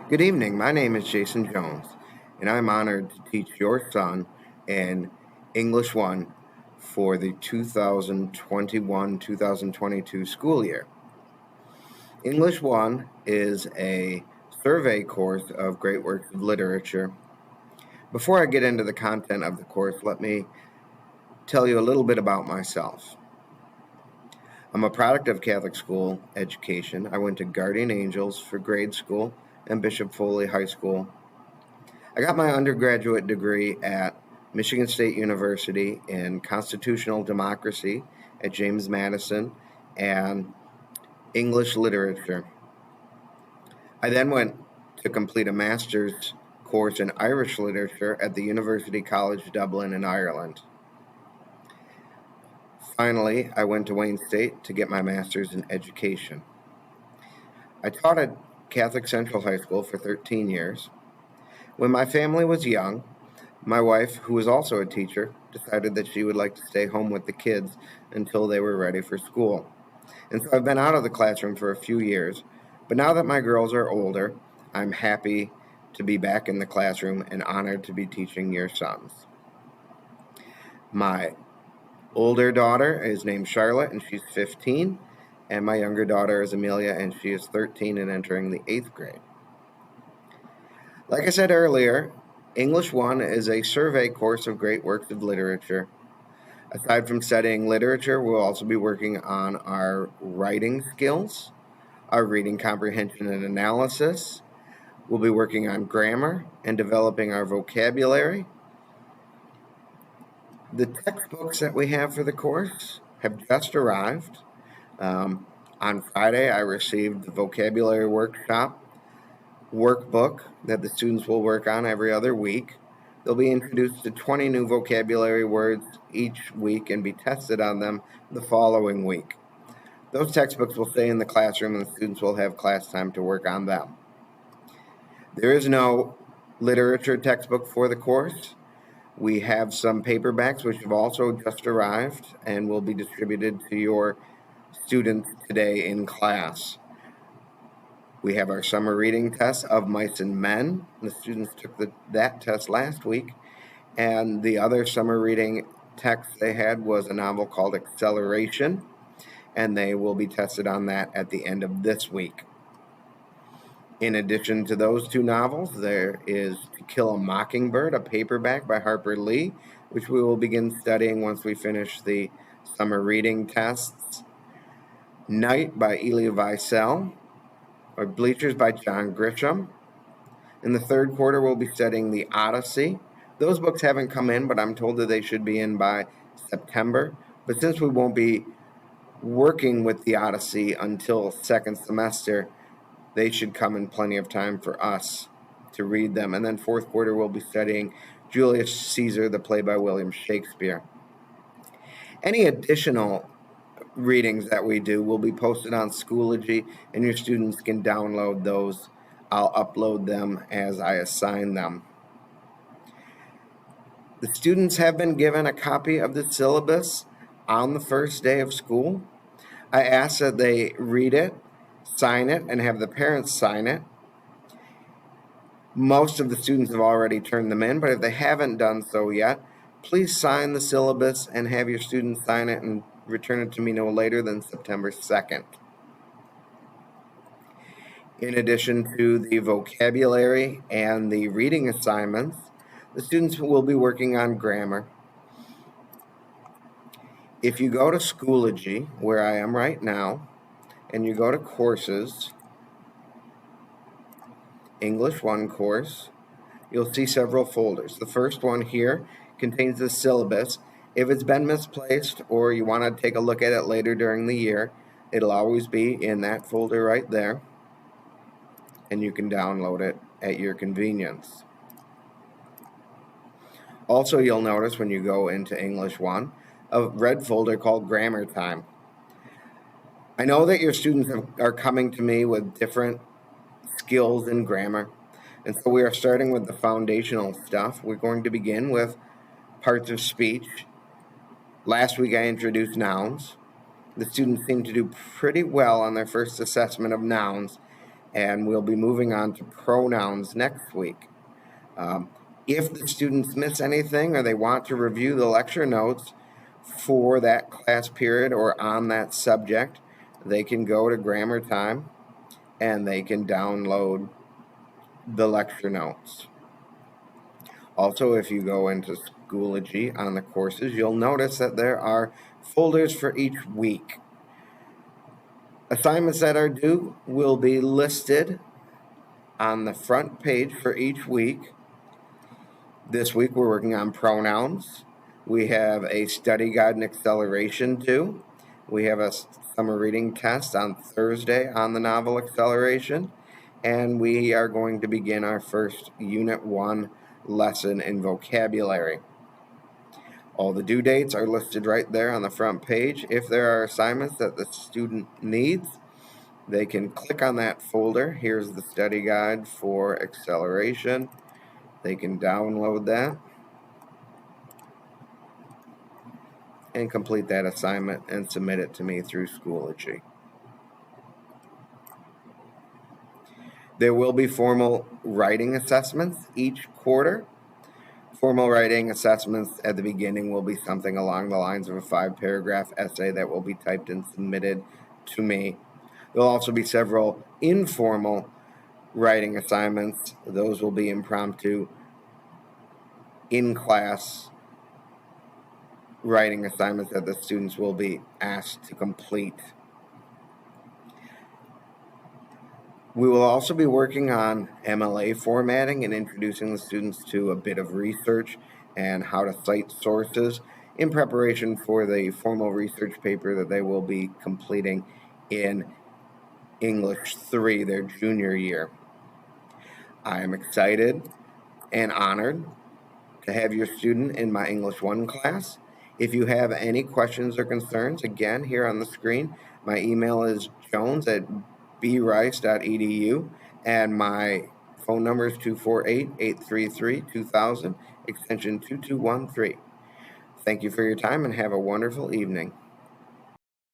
Good evening. My name is Jason Jones, and I'm honored to teach your son in English 1 for the 2021 2022 school year. English 1 is a survey course of great works of literature. Before I get into the content of the course, let me tell you a little bit about myself. I'm a product of Catholic school education. I went to Guardian Angels for grade school and Bishop Foley High School. I got my undergraduate degree at Michigan State University in constitutional democracy at James Madison and English literature. I then went to complete a master's course in Irish literature at the University College Dublin in Ireland. Finally, I went to Wayne State to get my master's in education. I taught at Catholic Central High School for 13 years. When my family was young, my wife, who was also a teacher, decided that she would like to stay home with the kids until they were ready for school. And so I've been out of the classroom for a few years, but now that my girls are older, I'm happy to be back in the classroom and honored to be teaching your sons. My older daughter is named Charlotte, and she's 15, and my younger daughter is Amelia, and she is 13 and entering the 8th grade. Like I said earlier, English 1 is a survey course of great works of literature. Aside from studying literature, we'll also be working on our writing skills, our reading comprehension and analysis. We'll be working on grammar and developing our vocabulary. The textbooks that we have for the course have just arrived. On Friday, I received the vocabulary workshop workbook that the students will work on every other week. They'll be introduced to 20 new vocabulary words each week and be tested on them the following week. Those textbooks will stay in the classroom and the students will have class time to work on them. There is no literature textbook for the course. We have some paperbacks which have also just arrived and will be distributed to your students today in class. We have our summer reading test of Mice and Men. The students took that test last week. And the other summer reading text they had was a novel called Acceleration. And they will be tested on that at the end of this week. In addition to those two novels, there is To Kill a Mockingbird, a paperback by Harper Lee, which we will begin studying once we finish the summer reading tests. Night by Elia Wiesel, or Bleachers by John Grisham. In the third quarter, we'll be studying The Odyssey. Those books haven't come in, but I'm told that they should be in by September. But since we won't be working with The Odyssey until second semester, they should come in plenty of time for us to read them. And then fourth quarter, we'll be studying Julius Caesar, the play by William Shakespeare. Any additional readings that we do will be posted on Schoology, and your students can download those. I'll upload them as I assign them. The students have been given a copy of the syllabus on the first day of school. I ask that they read it, sign it, and have the parents sign it. Most of the students have already turned them in, but if they haven't done so yet, please sign the syllabus and have your students sign it and return it to me no later than September 2nd. In addition to the vocabulary and the reading assignments, the students will be working on grammar. If you go to Schoology, where I am right now, and you go to Courses, English 1 course, you'll see several folders. The first one here contains the syllabus. If it's been misplaced or you want to take a look at it later during the year, it'll always be in that folder right there, and you can download it at your convenience. Also, you'll notice when you go into English 1, a red folder called Grammar Time. I know that your students are coming to me with different skills in grammar, and so we are starting with the foundational stuff. We're going to begin with parts of speech. Last week I introduced nouns. The students seemed to do pretty well on their first assessment of nouns, and we'll be moving on to pronouns next week. If the students miss anything or they want to review the lecture notes for that class period or on that subject, they can go to Grammar Time and they can download the lecture notes. Also, if you go into Schoology on the courses, you'll notice that there are folders for each week. Assignments that are due will be listed on the front page for each week. This week we're working on pronouns. We have a study guide and acceleration due. We have a summer reading test on Thursday on the novel Acceleration. And we are going to begin our first Unit 1 lesson in vocabulary. All the due dates are listed right there on the front page. If there are assignments that the student needs, they can click on that folder. Here's the study guide for acceleration. They can download that and complete that assignment and submit it to me through Schoology. There will be formal writing assessments each quarter. Formal writing assessments at the beginning will be something along the lines of a 5-paragraph essay that will be typed and submitted to me. There'll also be several informal writing assignments. Those will be impromptu, in-class writing assignments that the students will be asked to complete. We will also be working on MLA formatting and introducing the students to a bit of research and how to cite sources in preparation for the formal research paper that they will be completing in English 3, their junior year. I am excited and honored to have your student in my English 1 class. If you have any questions or concerns, again, here on the screen, my email is jones@brice.edu, and my phone number is 248-833-2000, extension 2213. Thank you for your time and have a wonderful evening.